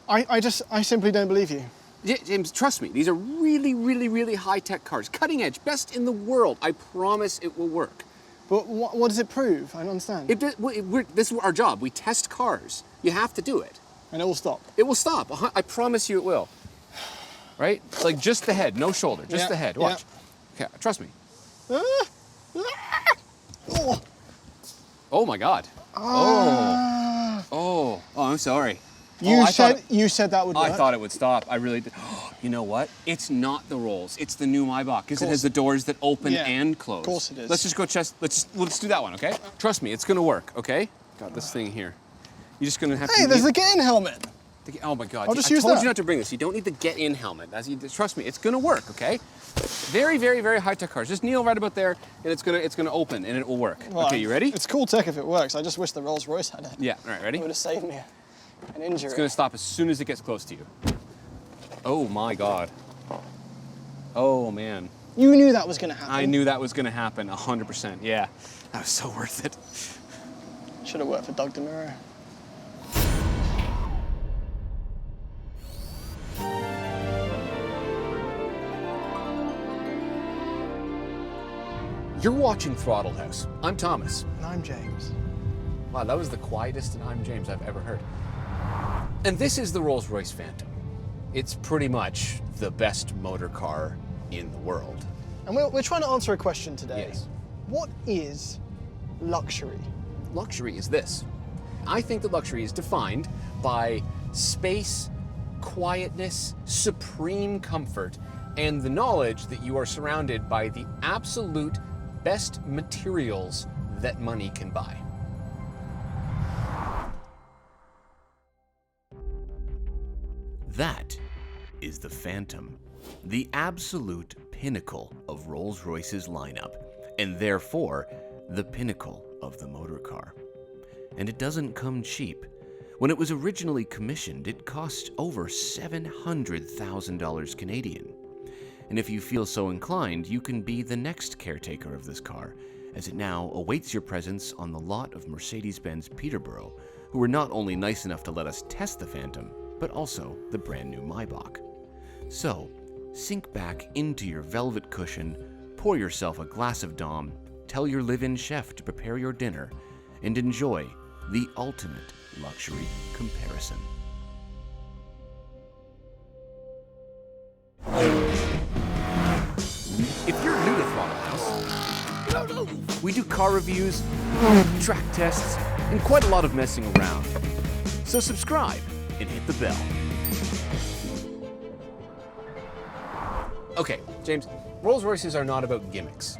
I simply don't believe you. James, trust me, these are really, really, really high-tech cars. Cutting edge, best in the world. I promise it will work. But what does it prove? I don't understand. This is our job. We test cars. You have to do it. And it will stop. It will stop. I promise you it will. Right? Like just the head, no shoulder, just the head. Watch. Okay, trust me. Oh my God. Oh, I'm sorry. You said that would work. I thought it would stop. I really did. You know what? It's not the Rolls. It's the new Maybach because it has the doors that open and close. Of course it is. Let's just go let's do that one, okay? Trust me, it's gonna work, okay? Got this thing here. You're just gonna have to. Hey, there's the get-in helmet. Oh my God! I'll just use that. I told you not to bring this. You don't need the get-in helmet. Trust me, it's gonna work, okay? Very, very, very high-tech cars. Just kneel right about there, and it's gonna open, and it will work. Well, okay, you ready? It's cool tech if it works. I just wish the Rolls-Royce had it. Yeah. All right, ready? It would have saved me an injury. It's gonna stop as soon as it gets close to you. Oh my God. Oh man. You knew that was gonna happen. I knew that was gonna happen, 100%. Yeah, that was so worth it. Should have worked for Doug DeMuro. You're watching Throttle House. I'm Thomas. And I'm James. Wow, that was the quietest and I'm James I've ever heard. And this is the Rolls-Royce Phantom. It's pretty much the best motor car in the world. And we're trying to answer a question today. Yes. What is luxury? Luxury is this. I think that luxury is defined by space, quietness, supreme comfort, and the knowledge that you are surrounded by the absolute best materials that money can buy. That is the Phantom, the absolute pinnacle of Rolls-Royce's lineup, and therefore the pinnacle of the motor car. And it doesn't come cheap. When it was originally commissioned, it cost over $700,000 Canadian. And if you feel so inclined, you can be the next caretaker of this car, as it now awaits your presence on the lot of Mercedes-Benz Peterborough, who were not only nice enough to let us test the Phantom, but also the brand new Maybach. So, sink back into your velvet cushion, pour yourself a glass of Dom, tell your live-in chef to prepare your dinner, and enjoy the ultimate luxury comparison. If you're new to Throttle House, we do car reviews, track tests, and quite a lot of messing around. So subscribe and hit the bell. Okay, James, Rolls-Royces are not about gimmicks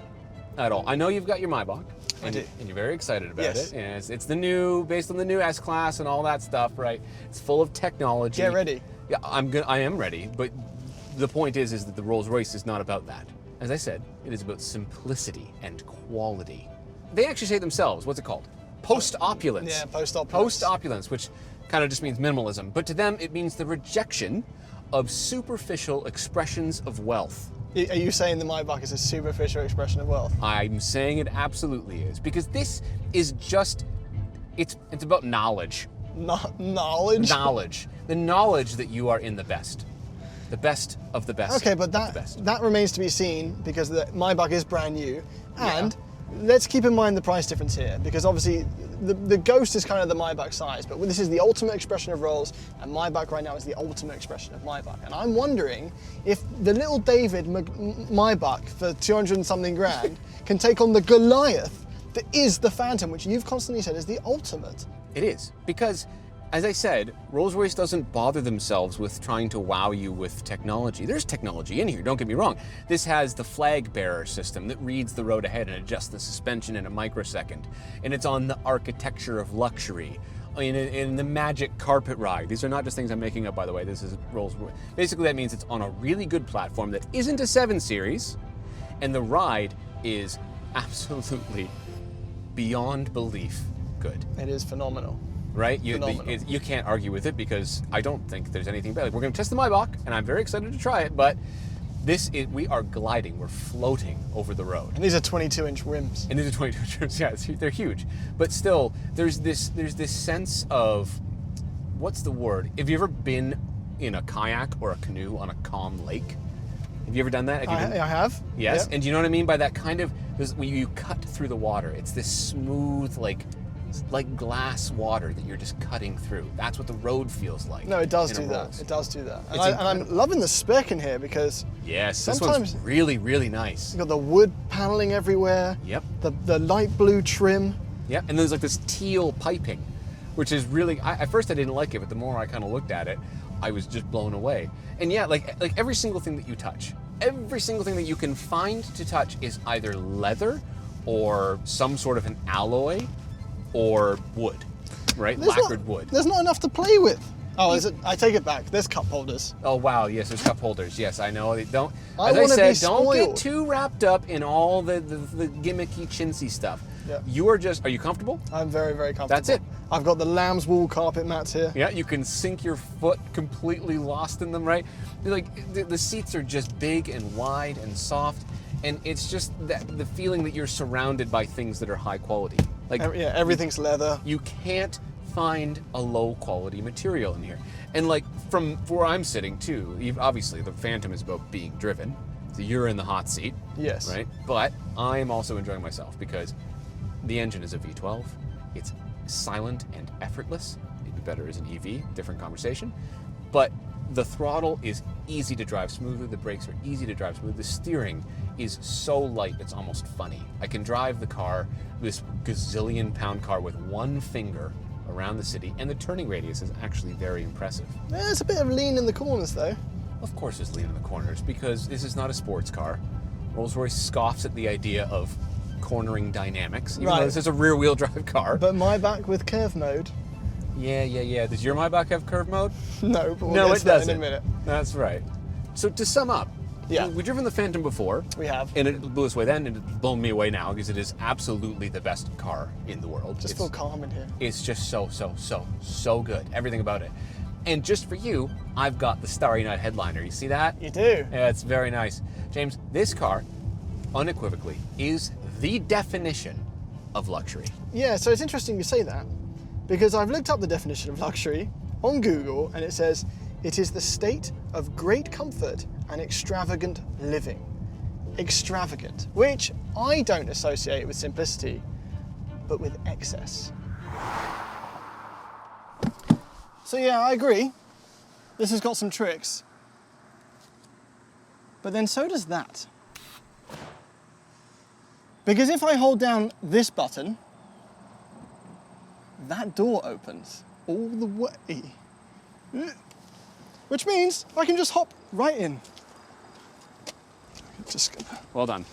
at all. I know you've got your Maybach, and you're very excited about it. And it's the new, based on the new S-Class and all that stuff, right? It's full of technology. Get ready. Yeah, I am ready, but the point is that the Rolls-Royce is not about that. As I said, it is about simplicity and quality. They actually say it themselves, what's it called? Post-opulence. Yeah, post-opulence. Post-opulence, which kind of just means minimalism. But to them, it means the rejection of superficial expressions of wealth. Are you saying the Maybach is a superficial expression of wealth? I'm saying it absolutely is. Because this is just, it's about knowledge. Knowledge? Knowledge. The knowledge that you are in the best. The best of the best. Okay, but that remains to be seen because the Maybach is brand new. And let's keep in mind the price difference here, because obviously the Ghost is kind of the Maybach size, but this is the ultimate expression of Rolls, and Maybach right now is the ultimate expression of Maybach. And I'm wondering if the little David Maybach for 200 and something grand can take on the Goliath that is the Phantom, which you've constantly said is the ultimate. It is, because as I said, Rolls-Royce doesn't bother themselves with trying to wow you with technology. There's technology in here, don't get me wrong. This has the flag bearer system that reads the road ahead and adjusts the suspension in a microsecond. And it's on the architecture of luxury, in the magic carpet ride. These are not just things I'm making up, by the way. This is Rolls-Royce. Basically, that means it's on a really good platform that isn't a 7 Series, and the ride is absolutely beyond belief good. It is phenomenal. Right? You can't argue with it because I don't think there's anything better. We're going to test the Maybach, and I'm very excited to try it, but we are gliding, we're floating over the road. And these are 22-inch rims. And these are 22-inch rims, yeah, they're huge. But still, there's this sense of what's the word? Have you ever been in a kayak or a canoe on a calm lake? Have you ever done that? I have. Yes. Yep. And do you know what I mean by that kind of, when you cut through the water, it's this smooth, like glass water that you're just cutting through. That's what the road feels like. No, it does in a do that. Rolls. It does do that. And, It's and I'm loving the spec in here because Yes, this sometimes one's really, really nice. you've got the wood paneling everywhere. Yep. The light blue trim. Yep. And there's like this teal piping, which is really, at first I didn't like it, but the more I kind of looked at it, I was just blown away. And yeah, like every single thing that you touch, every single thing that you can find to touch is either leather or some sort of an alloy or wood, right? Lacquered wood. There's not enough to play with. Oh, is it? I take it back. There's cup holders. Oh wow, yes, there's cup holders. Yes, I know. Don't. I As I wanna be said, don't spoiled. get too wrapped up in all the gimmicky, chintzy stuff. Yeah. You are just. Are you comfortable? I'm very, very comfortable. That's it. I've got the lamb's wool carpet mats here. Yeah, you can sink your foot completely lost in them, right? Like the seats are just big and wide and soft, and it's just the feeling that you're surrounded by things that are high quality. Like Yeah, everything's leather. you can't find a low quality material in here. And like from where I'm sitting too, obviously the Phantom is about being driven, so you're in the hot seat, Yes. right? But I'm also enjoying myself because the engine is a V12. It's silent and effortless. Maybe better as an EV, different conversation. But the throttle is easy to drive smoothly. The brakes are easy to drive smoothly. The steering is so light, it's almost funny. I can drive the car, this gazillion pound car, with one finger around the city, and the turning radius is actually very impressive. There's a bit of lean in the corners though. Of course there's lean in the corners because this is not a sports car. Rolls-Royce scoffs at the idea of cornering dynamics, even Right. though this is a rear-wheel drive car. But Maybach with curve mode. Yeah. Does your Maybach have curve mode? No, but we'll No, get it to that doesn't. in a minute. That's right. So to sum up, Yeah. we've driven the Phantom before. We have. And it blew us away then, and it's blown me away now because it is absolutely the best car in the world. Just feel calm in here. It's just so good. Everything about it. And just for you, I've got the Starry Night headliner. You see that? You do. Yeah, it's very nice. James, this car, unequivocally, is the definition of luxury. Yeah, so it's interesting you say that because I've looked up the definition of luxury on Google and it says it is the state of great comfort and extravagant living. Extravagant, which I don't associate with simplicity, but with excess. So yeah, I agree. This has got some tricks. But then so does that. Because if I hold down this button, that door opens all the way. Which means I can just hop right in. Just gonna, Well done.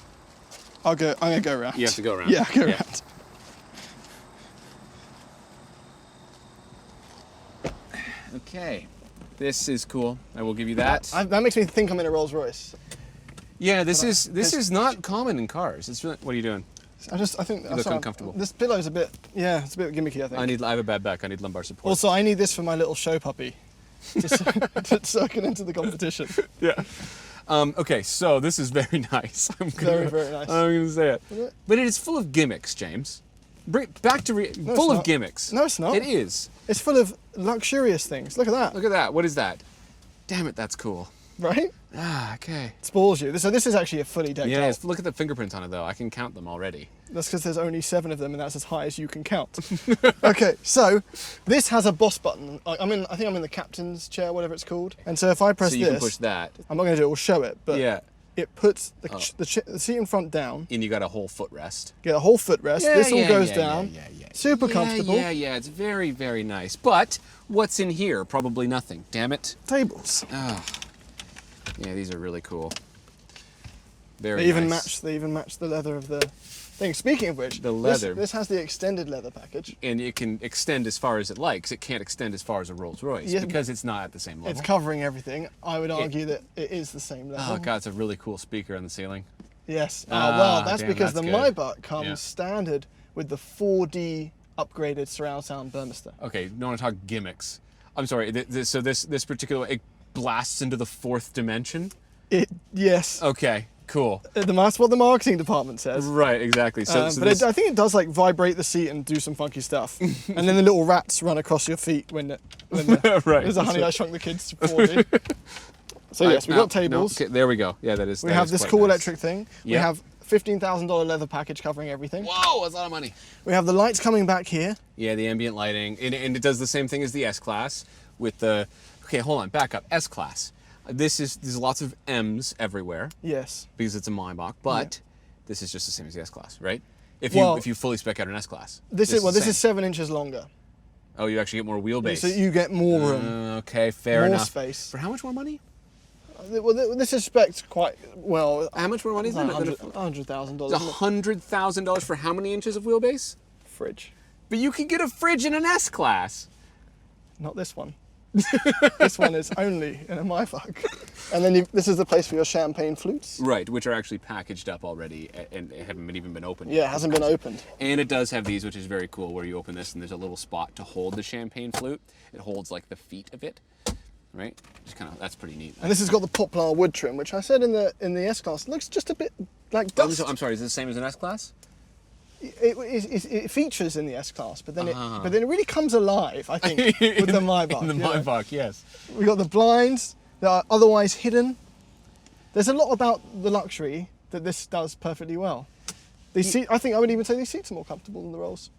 I'm gonna go around. You have to go around. Yeah, go Yeah. around. Okay. This is cool. I will give you that. That makes me think I'm in a Rolls-Royce. Yeah, this is not common in cars. It's really, what are you doing? I think look uncomfortable. This pillow's a bit, yeah, it's a bit gimmicky, I think. I have a bad back. I need lumbar support. Also, I need this for my little show puppy. So I can enter the competition. Yeah. Okay, so this is very nice. Very, very nice. I'm going to say it. But it is full of gimmicks, James. Back to No, full it's of not. gimmicks. No, it's not. It is. It's full of luxurious things. Look at that. Look at that. What is that? Damn it, that's cool. Right? Ah, okay. Spoils you. So this is actually a fully decked Yeah, out. look at the fingerprints on it, though. I can count them already. That's because there's only 7 of them, and that's as high as you can count. Okay, so this has a boss button. I think I'm in the captain's chair, whatever it's called. And so if I press So you this, can push that. I'm not going to do it. We'll show it, but Yeah. it puts the seat in front down. And you got a whole footrest. Get a whole footrest. This all goes down. Yeah. Super comfortable. Yeah. It's very, very nice. But what's in here? Probably nothing. Damn it. Tables. Ah. Yeah, these are really cool. Very They even nice. match the leather of the thing. Speaking of which, The leather. This has the extended leather package. And it can extend as far as it likes. It can't extend as far as a Rolls-Royce Yeah. because it's not at the same level. It's covering everything. I would argue that it is the same level. Oh god, it's a really cool speaker on the ceiling. Yes. Ah, Well, that's damn, because that's the good. Maybach comes Yeah. standard with the 4D upgraded surround sound Burmester. Okay, don't want to talk gimmicks. I'm sorry. So this particular, it blasts into the 4th dimension. Yes. Okay, cool. That's what the marketing department says. Right, exactly. So, I think it does like vibrate the seat and do some funky stuff. And then the little rats run across your feet when right. there's a Honey I Shrunk the Kids 4D. So yes, we've got tables. Okay, there we go. Yeah, that is. We have this cool electric thing. Yeah. We have $15,000 leather package covering everything. Whoa, that's a lot of money. We have the lights coming back here. Yeah, the ambient lighting, and it does the same thing as the S-Class with the. Okay, hold on, back up. S-Class. There's lots of M's everywhere. Yes. Because it's a Maybach, but this is just the same as the S-Class, right? If you fully spec out an S-Class. This is 7 inches longer. Oh, you actually get more wheelbase. So you get more room. Okay, fair enough. More space. For how much more money? Well, this is spec'd quite well. How much more money is that? $100,000. $100,000 for how many inches of wheelbase? Fridge. But you can get a fridge in an S-Class. Not this one. This one is only in a Maybach. And then this is the place for your champagne flutes. Right, which are actually packaged up already and haven't even been opened. Yeah, it hasn't been opened. And it does have these, which is very cool, where you open this and there's a little spot to hold the champagne flute. It holds like the feet of it, right? Just kind of, that's pretty neat. And this has got the poplar wood trim, which I said in the S-Class looks just a bit like dust. I'm sorry, is it the same as an S-Class? It features in the S-Class, but then it really comes alive, I think, with the Maybach. In the Maybach, yes. We've got the blinds that are otherwise hidden. There's a lot about the luxury that this does perfectly well. I think I would even say these seats are more comfortable than the Rolls.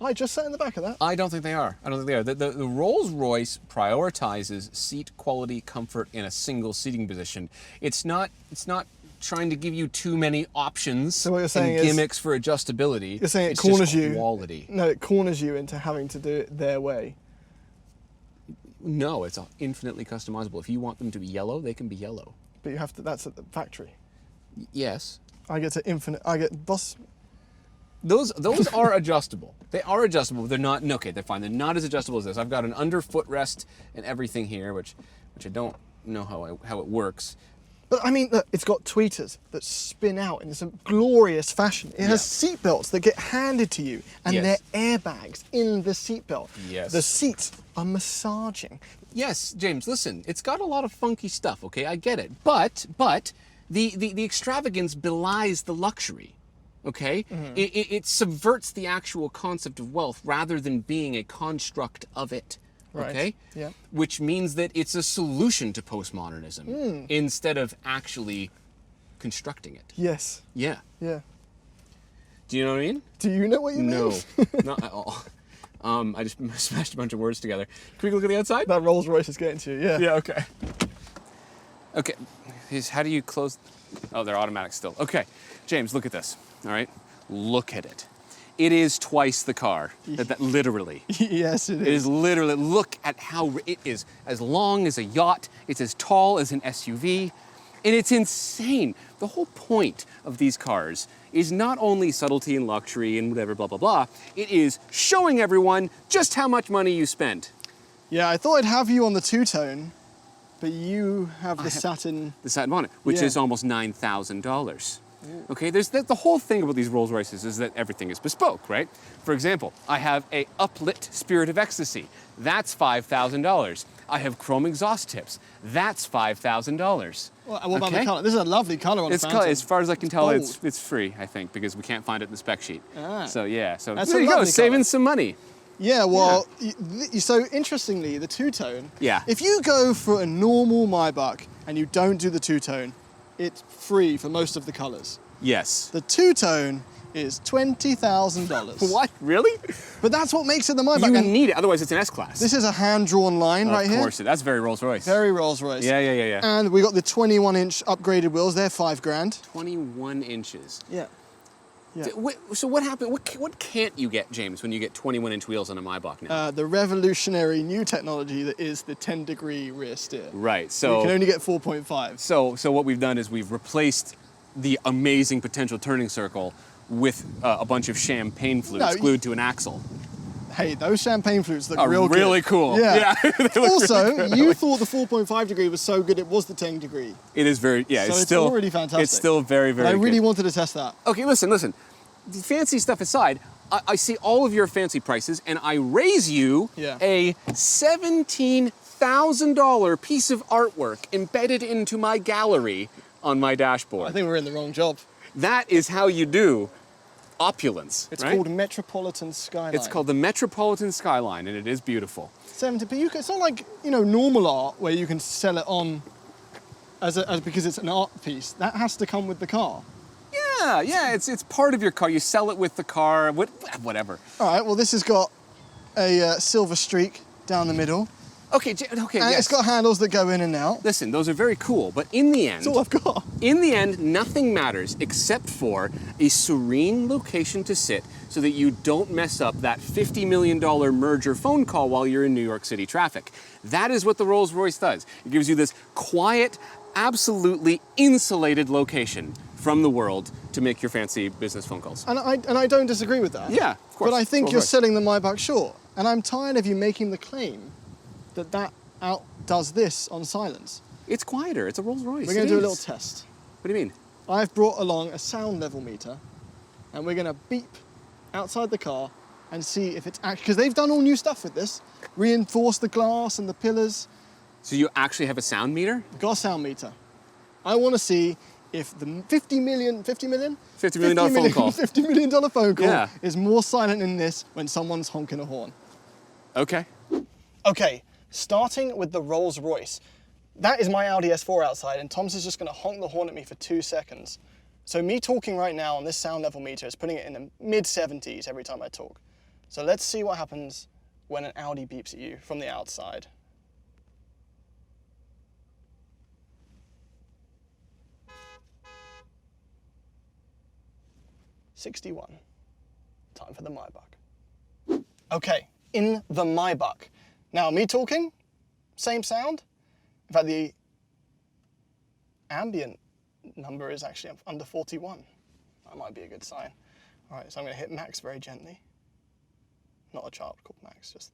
I just sat in the back of that. I don't think they are. The Rolls-Royce prioritizes seat quality, comfort in a single seating position. It's not trying to give you too many options so what you're saying and gimmicks for adjustability. You're saying it's it corners just quality. No, it corners you into having to do it their way. No, it's infinitely customizable. If you want them to be yellow, they can be yellow. But you have to. That's at the factory. Yes. I get boss. Those are adjustable. They are adjustable. But they're not. Okay, they're fine. They're not as adjustable as this. I've got an underfoot rest and everything here, which I don't know how it works. But I mean, look, it's got tweeters that spin out in some glorious fashion. It has seat belts that get handed to you, and they're airbags in the seat belt. Yes. The seats are massaging. Yes, James, listen, it's got a lot of funky stuff, okay? I get it. But the extravagance belies the luxury, okay? Mm-hmm. It subverts the actual concept of wealth rather than being a construct of it. Right. Okay? Yeah. Which means that it's a solution to postmodernism instead of actually constructing it. Yes. Yeah. Yeah. Do you know what I mean? Do you know what you mean? No, not at all. I just smashed a bunch of words together. Can we look at the outside? That Rolls-Royce is getting to you, yeah. Yeah, okay. Okay, how do you close? Oh, they're automatic still. Okay, James, look at this, all right? Look at it. It is twice the car, literally. Yes, it is. It is literally, look at how it is as long as a yacht, it's as tall as an SUV, and it's insane. The whole point of these cars is not only subtlety and luxury and whatever, blah, blah, blah, it is showing everyone just how much money you spent. Yeah, I thought I'd have you on the two-tone, but you have the satin. The satin bonnet, which is almost $9,000. Okay, there's the whole thing about these Rolls-Royces is that everything is bespoke, right? For example, I have a uplit Spirit of Ecstasy. That's $5,000. I have chrome exhaust tips. That's $5,000. Well, what about the color? This is a lovely color on the Phantom. As far as I can tell, bold. it's free, I think, because we can't find it in the spec sheet. Ah. So yeah, so That's there a you go, lovely saving colour. some money. Yeah, well, so interestingly, the two-tone. Yeah. If you go for a normal Maybach and you don't do the two-tone, it's free for most of the colors. Yes. The two-tone is $20,000. What? Really? But that's what makes it the Maybach. You And need it, otherwise it's an S-Class. this is a hand-drawn line right here. Of course, that's very Rolls-Royce. Very Rolls-Royce. Yeah. And we got the 21-inch upgraded wheels. They're $5,000. 21 inches. Yeah. Yeah. So what happened? What can't you get, James, when you get 21-inch wheels on a Maybach now? The revolutionary new technology that is the 10-degree rear steer. Right. So you can only get 4.5. So what we've done is we've replaced the amazing potential turning circle with a bunch of champagne flutes glued to an axle. Hey, those champagne flutes look Are real good. really cool. Yeah. They look Also, really good. you thought the 4.5 degree was so good it was the 10 degree. It is very, yeah, So it's it's still already fantastic. It's still very, very I really good. wanted to test that. Okay, listen. The fancy stuff aside, I see all of your fancy prices, and I raise you a $17,000 piece of artwork embedded into my gallery on my dashboard. I think we're in the wrong job. That is how you do opulence. It's right? called Metropolitan Skyline. It's called the Metropolitan Skyline, and it is beautiful. 70, but it's not like, normal art where you can sell it on as because it's an art piece. That has to come with the car. Yeah, it's part of your car. You sell it with the car, whatever. All right, well, this has got a silver streak down the middle. Okay, And yes. it's got handles that go in and out. Listen, those are very cool, but in the end... That's all I've got. In the end, nothing matters except for a serene location to sit so that you don't mess up that $50 million merger phone call while you're in New York City traffic. That is what the Rolls-Royce does. It gives you this quiet, absolutely insulated location from the world to make your fancy business phone calls. And I don't disagree with that. Yeah, of course. But I think you're Rolls-Royce. selling the Maybach short. And I'm tired of you making the claim that outdoes this on silence. It's quieter. It's a Rolls-Royce. We're going to do a little test. What do you mean? I've brought along a sound level meter, and we're going to beep outside the car and see if it's actually, because they've done all new stuff with this, reinforce the glass and the pillars. So you actually have a sound meter? We've got a sound meter. I want to see if the $50 million $50 million phone call. $50 million phone call Yeah. is more silent than this when someone's honking a horn. Okay. Okay, starting with the Rolls-Royce. That is my Audi S4 outside, and Tom's is just going to honk the horn at me for 2 seconds. So me talking right now on this sound level meter is putting it in the mid-70s every time I talk. So let's see what happens when an Audi beeps at you from the outside. $61. Time for the Maybach. Okay, in the Maybach. Now, me talking, same sound. In fact, the ambient number is actually under 41. That might be a good sign. All right, so I'm going to hit max very gently. Not a child called Max, just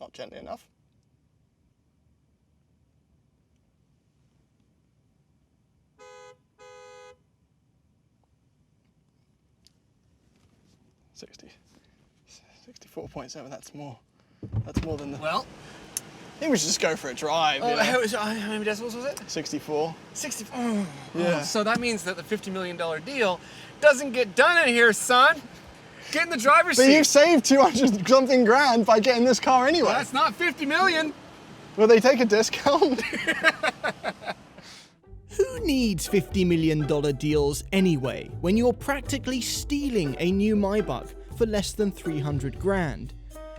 not gently enough. $60. 64.7, that's more. That's more than the... Well, I think we should just go for a drive. how many decibels was it? 64. 64. Yeah. So that means that the $50 million deal doesn't get done in here, son. Get in the driver's But seat. you've saved 200 something grand by getting this car anyway. Well, that's not 50 million. Will they take a discount? Who needs $50 million deals anyway, when you're practically stealing a new Maybach for less than 300 grand?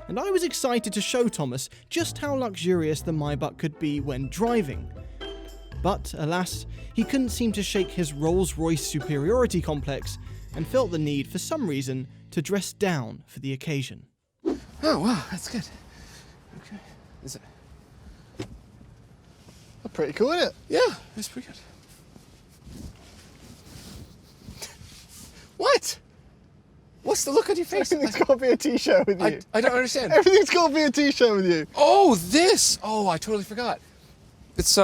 And I was excited to show Thomas just how luxurious the Maybach could be when driving. But alas, he couldn't seem to shake his Rolls-Royce superiority complex and felt the need for some reason to dress down for the occasion. Oh, wow, that's good. Okay. Is it? That's pretty cool, isn't it? Yeah, that's pretty good. What? What's the look on your face? Everything's got to be a t-shirt with you. I don't understand. Everything's got to be a t-shirt with you. Oh, this! Oh, I totally forgot. It's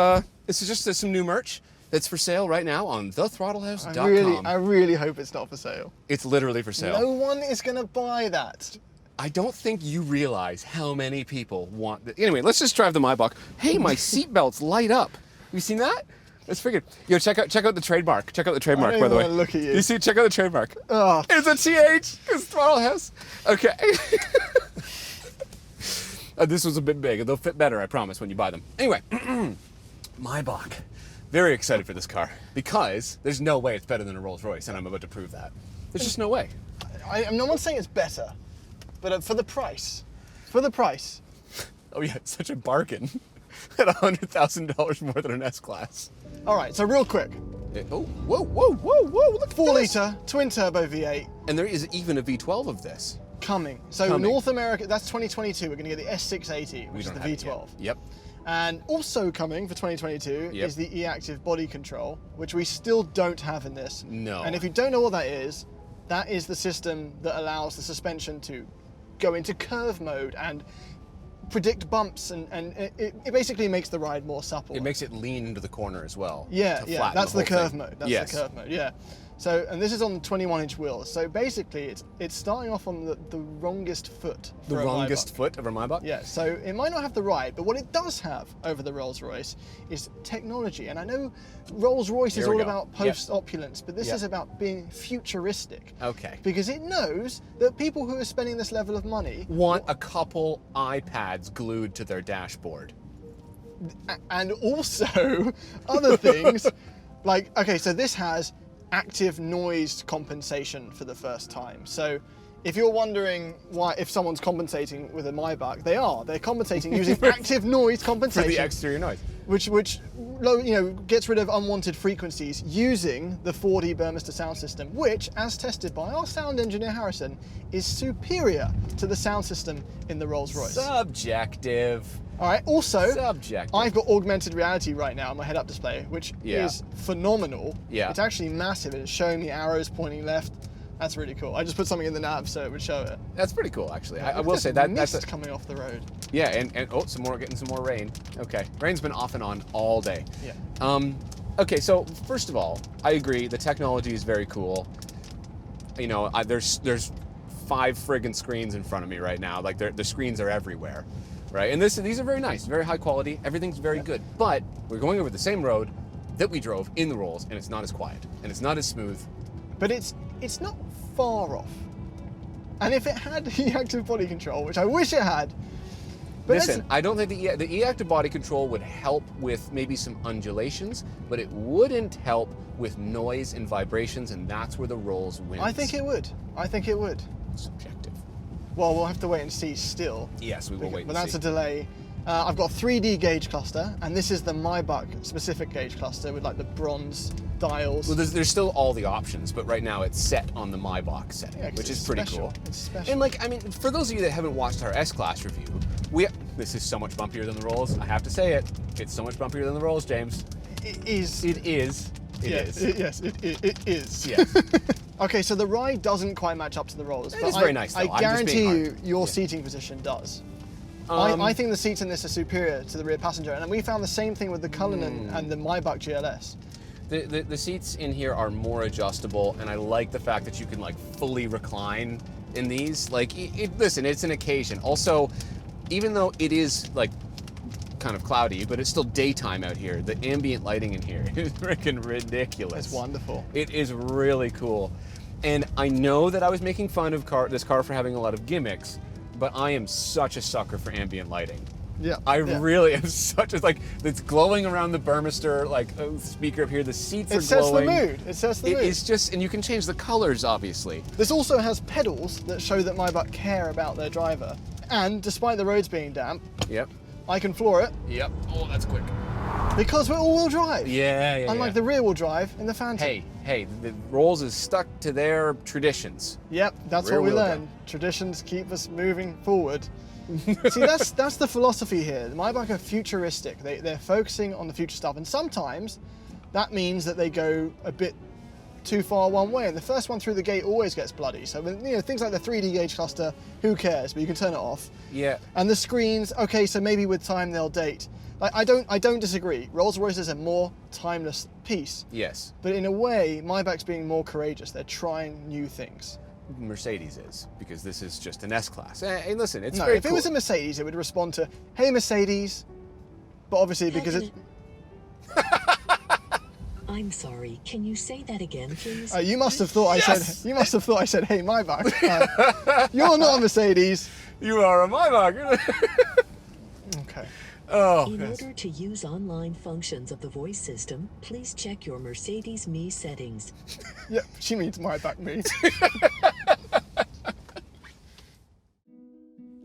just some new merch that's for sale right now on thethrottle.com. I really hope it's not for sale. It's literally for sale. No one is going to buy that. I don't think you realize how many people want this. Anyway, let's just drive the Maybach. Hey, my seatbelts light up. You seen that? That's freaking. Yo, check out the trademark. Check out the trademark, I by don't the way. even wanna look at you. You see? Check out the trademark. Oh. It's a TH because Throttle House. Okay. This was a bit big. They'll fit better, I promise, when you buy them. Anyway, Maybach. Very excited for this car because there's no way it's better than a Rolls-Royce, and I'm about to prove that. There's just no way. I'm not saying it's better, but for the price. For the price. Oh yeah, it's such a bargain. At $100,000 more than an S-Class. All right, so real quick. Oh, whoa, look at 4 this. litre, twin turbo V8 And there is even a V12 of this. coming. So Coming. North America, that's 2022. We're going to get the S680, which is the have it V12. yet. Yep. And also coming for 2022 Yep. is the e-active body control, which we still don't have in this. No. And if you don't know what that is the system that allows the suspension to go into curve mode and predict bumps, and it basically makes the ride more supple. It makes it lean into the corner as well. Yeah, to yeah, flatten that's the whole curve thing. mode. That's Yes. the curve mode, yeah. So, and this is on 21-inch wheels. So basically, it's starting off on the wrongest foot. The for a wrongest Maybach. foot of a Maybach? Yeah, so it might not have the ride, but what it does have over the Rolls-Royce is technology. And I know Rolls-Royce is Here we all go. about post-opulence, but this Yep. is about being futuristic. Okay. Because it knows that people who are spending this level of money Want a couple iPads glued to their dashboard. and also other things like, okay, so this has active noise compensation for the first time. So if you're wondering why, if someone's compensating with a Maybach, they're compensating using active noise For compensation. the exterior noise. which gets rid of unwanted frequencies using the 4D Burmester sound system, which, as tested by our sound engineer Harrison, is superior to the sound system in the Rolls-Royce. Subjective. All right. Also, Subjective. I've got augmented reality right now on my head-up display, which Yeah. is phenomenal. Yeah. It's actually massive. It's showing me arrows pointing left. That's really cool. I just put something in the nav so it would show it. That's pretty cool, actually. I Look will at say this that that's mist coming off the road. yeah, and oh, getting some more rain. Okay, rain's been off and on all day. Yeah. Okay, so first of all, I agree. The technology is very cool. You know, there's 5 friggin' screens in front of me right now. Like the screens are everywhere, right? And these are very nice, very high quality. Everything's very good. But we're going over the same road that we drove in the Rolls, and it's not as quiet, and it's not as smooth. But it's not far off. And if it had the active body control, which I wish it had, but Listen, I don't think the e-active body control would help with maybe some undulations, but it wouldn't help with noise and vibrations, and that's where the Rolls wins. I think it would. I think it would. Subjective. Well, we'll have to wait and see still. Yes, we will wait But and that's see. a delay. I've got a 3D gauge cluster, and this is the Maybach specific gauge cluster with like the bronze dials. Well, there's still all the options, but right now it's set on the Maybach setting, Yeah, 'cause which it's is pretty special. cool. It's special. And like, I mean, for those of you that haven't watched our S-Class review, this is so much bumpier than the Rolls. I have to say it. It's so much bumpier than the Rolls, James. It is. It is. It yes, is. yes, it is. Yes. Okay, so the ride doesn't quite match up to the Rolls. It but is very nice, though. I I'm just guarantee being you, hard. your Yeah. seating position does. Um, I think the seats in this are superior to the rear passenger, and we found the same thing with the Cullinan and the Maybach GLS. The seats in here are more adjustable, and I like the fact that you can like fully recline in these. Like, listen, it's an occasion. Also, even though it is like kind of cloudy, but it's still daytime out here, the ambient lighting in here is freaking ridiculous. It's wonderful. It is really cool. And I know that I was making fun of this car for having a lot of gimmicks, but I am such a sucker for ambient lighting. Yeah. I yeah. really am such a, like, it's glowing around the Burmester, like, speaker up here. The seats are It sets the glowing. mood. It sets the mood. It's just, and you can change the colors, obviously. This also has pedals that show that Maybach care about their driver. And despite the roads being damp, Yep. I can floor it Yep. Oh, that's quick. because we're all-wheel drive. Yeah. Unlike the rear-wheel drive in the Phantom. Hey, the Rolls is stuck to their traditions. Yep, that's what we Rear-wheel learned. Traditions keep us moving forward. See, that's the philosophy here. The Maybach are futuristic. They're focusing on the future stuff, and sometimes that means that they go a bit too far one way. And the first one through the gate always gets bloody. So things like the 3D gauge cluster, who cares? But you can turn it off. Yeah. And the screens, okay, so maybe with time they'll date. I don't disagree. Rolls-Royce is a more timeless piece. Yes. But in a way, Maybach's being more courageous. They're trying new things. Mercedes is, because this is just an S-Class. Hey, listen, it's No, very if cool. it was a Mercedes, it would respond to, "Hey Mercedes," but obviously because it's I'm sorry. Can you say that again, please? you must have thought Yes! I said, "Hey Maybach." You're not a Mercedes. You are a Maybach. Okay. Oh, In yes. order to use online functions of the voice system, please check your Mercedes Me settings. Yeah, she means Maybach me.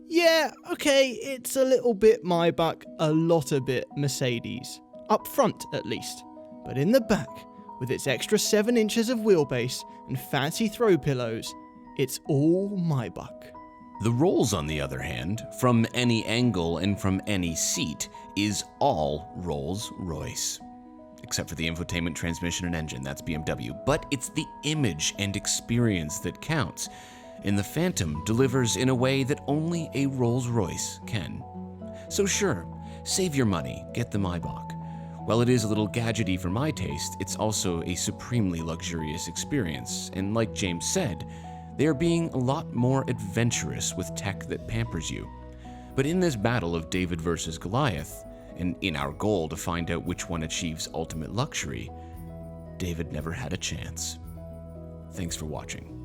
Yeah, okay, it's a little bit Maybach, a lot a bit Mercedes. Up front, at least. But in the back, with its extra 7 inches of wheelbase and fancy throw pillows, it's all Maybach. The Rolls, on the other hand, from any angle and from any seat, is all Rolls-Royce. Except for the infotainment, transmission, and engine, that's BMW. But it's the image and experience that counts, and the Phantom delivers in a way that only a Rolls-Royce can. So sure, save your money, get the Maybach. While it is a little gadgety for my taste, it's also a supremely luxurious experience, and like James said, they are being a lot more adventurous with tech that pampers you. But in this battle of David versus Goliath, and in our goal to find out which one achieves ultimate luxury, David never had a chance. Thanks for watching.